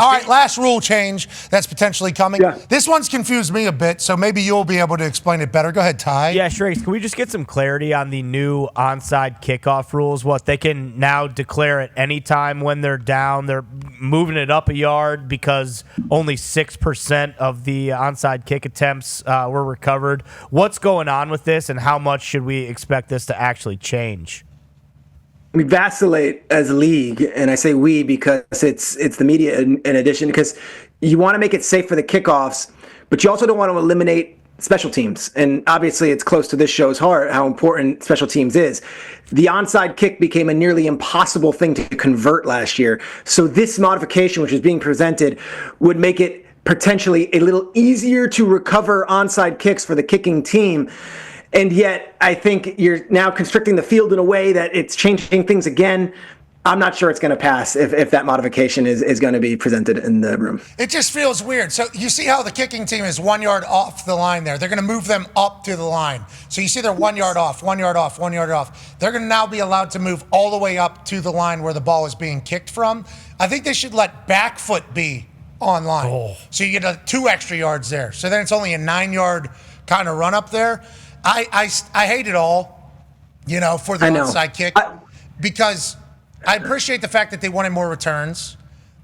All right, last rule change that's potentially coming. Yeah. This one's confused me a bit, so maybe you'll be able to explain it better. Go ahead, Ty. Yeah, Shrakes, can we just get some clarity on the new onside kickoff rules? What, they can now declare at any time when they're down, they're moving it up a yard because only 6% of the onside kick attempts were recovered. What's going on with this, and how much should we expect this to actually change? We vacillate as a league, and I say we because it's the media in addition, because you want to make it safe for the kickoffs, but you also don't want to eliminate special teams. And obviously it's close to this show's heart how important special teams is. The onside kick became a nearly impossible thing to convert last year. So this modification, which is being presented, would make it potentially a little easier to recover onside kicks for the kicking team. And yet, I think you're now constricting the field in a way that it's changing things again. I'm not sure it's going to pass if that modification is going to be presented in the room. It just feels weird. So you see how the kicking team is 1 yard off the line there. They're going to move them up to the line. So you see they're 1 yard off, 1 yard off, 1 yard off. They're going to now be allowed to move all the way up to the line where the ball is being kicked from. I think they should let back foot be on line. Oh. So you get 2 extra yards there. So then it's only a 9 yard kind of run up there. I hate it all, for the onside kick because I appreciate the fact that they wanted more returns.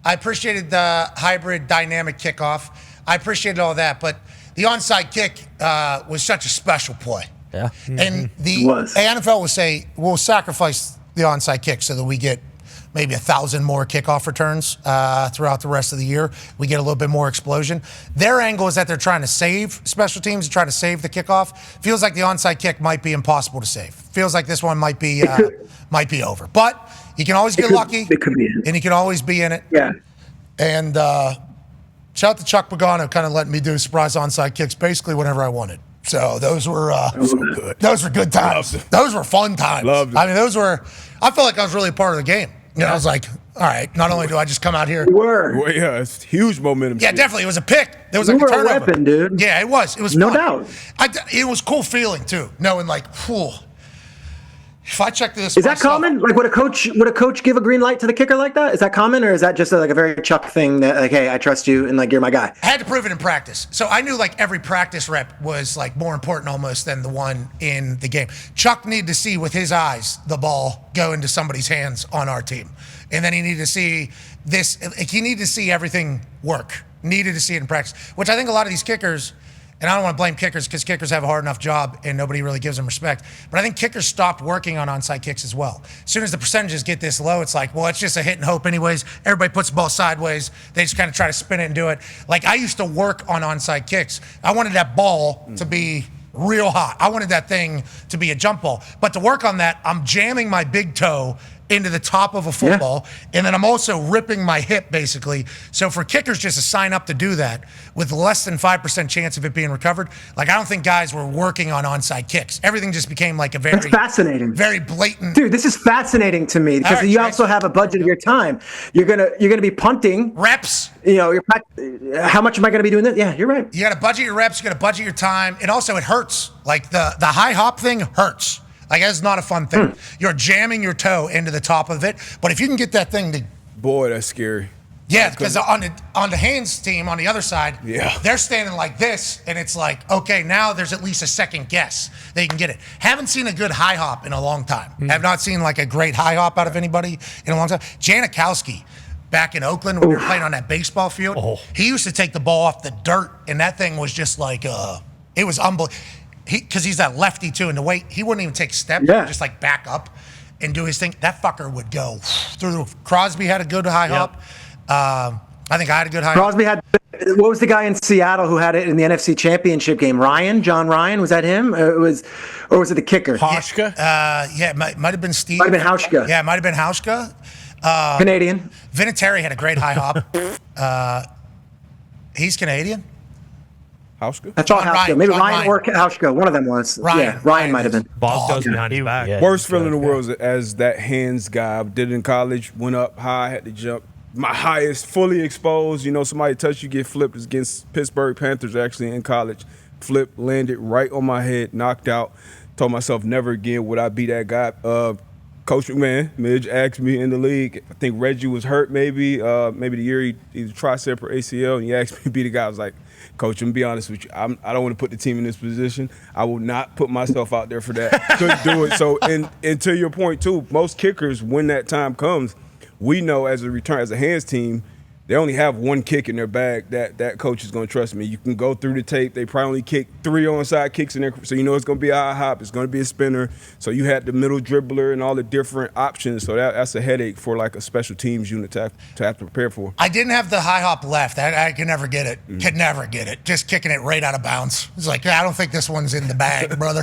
I appreciated the hybrid dynamic kickoff. I appreciated all that, but the onside kick was such a special play. Yeah. And the NFL will say, we'll sacrifice the onside kick so that we get maybe 1,000 more kickoff returns throughout the rest of the year. We get a little bit more explosion. Their angle is that they're trying to save special teams, trying to save the kickoff. Feels like the onside kick might be impossible to save. Feels like this one might be over. But you can always get lucky. It could be. And you can always be in it. Yeah. And shout out to Chuck Pagano, kind of letting me do surprise onside kicks basically whenever I wanted. So those were those were good times. Those were fun times. Loved it. I mean, I felt like I was really a part of the game. I was like, all right, not only do I just come out here. You were. Well, yeah, it's huge momentum. Yeah, definitely. It was a pick. There was You like were a turnover. a weapon, dude. Yeah, it was. It was No fun. doubt. It was a cool feeling, too, knowing like, whew, if I check this Is that myself, common? Like, would a coach give a green light to the kicker like that? Is that common, or is that just like a very Chuck thing that, like, hey, I trust you and like you're my guy? I had to prove it in practice. So I knew like every practice rep was like more important almost than the one in the game. Chuck needed to see with his eyes the ball go into somebody's hands on our team. And then he needed to see this. He needed to see everything work. Needed to see it in practice, which I think a lot of these kickers, and I don't want to blame kickers because kickers have a hard enough job and nobody really gives them respect, but I think kickers stopped working on onside kicks as well. As soon as the percentages get this low, it's like, well, it's just a hit and hope anyways. Everybody puts the ball sideways. They just kind of try to spin it and do it. Like, I used to work on onside kicks. I wanted that ball to be real hot. I wanted that thing to be a jump ball. But to work on that, I'm jamming my big toe into the top of a football, and then I'm also ripping my hip, basically. So for kickers just to sign up to do that with less than 5% chance of it being recovered, like, I don't think guys were working on onside kicks. Everything just became like a very That's fascinating, very blatant. Dude, this is fascinating to me because you also have a budget of your time. You're gonna be punting reps. How much am I gonna be doing this? Yeah, you're right. You got to budget your reps. You got to budget your time, and also it hurts. Like the high hop thing hurts. Like, that's not a fun thing. You're jamming your toe into the top of it. But if you can get that thing to... Boy, that's scary. Yeah, because on the Haynes team, on the other side, they're standing like this, and it's like, okay, now there's at least a second guess that you can get it. Haven't seen a good high hop in a long time. Have not seen like a great high hop out of anybody in a long time. Janikowski, back in Oakland when we were playing on that baseball field, he used to take the ball off the dirt, and that thing was just like, it was unbelievable. Because he's that lefty too, and the way he wouldn't even take steps, just like back up and do his thing. That fucker would go through the roof. Crosby had a good high hop. I think I had a good high hop. Crosby had. What was the guy in Seattle who had it in the NFC Championship game? John Ryan, was that him? Or was it the kicker? Hauschka? Yeah, it might have been Steve. Might have been Hauschka. Yeah, it might have been Hauschka. Canadian. Vinatieri had a great high hop. He's Canadian. Hauschka? I thought Hauschka. Maybe John Ryan or Hauschka. One of them was. Ryan might have been. Boss goes behind his back. Worst feeling in the world is as that hands guy. I did it in college, went up high, had to jump. My highest, fully exposed. Somebody touch you, get flipped. It's against Pittsburgh Panthers actually in college. Flipped, landed right on my head, knocked out. Told myself never again would I be that guy. Coach McMahon, Midge asked me in the league. I think Reggie was hurt maybe the year he either tricep or ACL, and he asked me to be the guy. I was like, Coach, I'm gonna be honest with you. I don't want to put the team in this position. I will not put myself out there for that. Couldn't do it. So, and to your point too, most kickers, when that time comes, we know as a hands team, they only have one kick in their bag that coach is going to trust me. You can go through the tape. They probably only kick 3 onside kicks in there. So you know it's going to be a high hop. It's going to be a spinner. So you had the middle dribbler and all the different options. So that's a headache for like a special teams unit to have to prepare for. I didn't have the high hop left. I could never get it. Could never get it. Just kicking it right out of bounds. It's like, I don't think this one's in the bag, brother.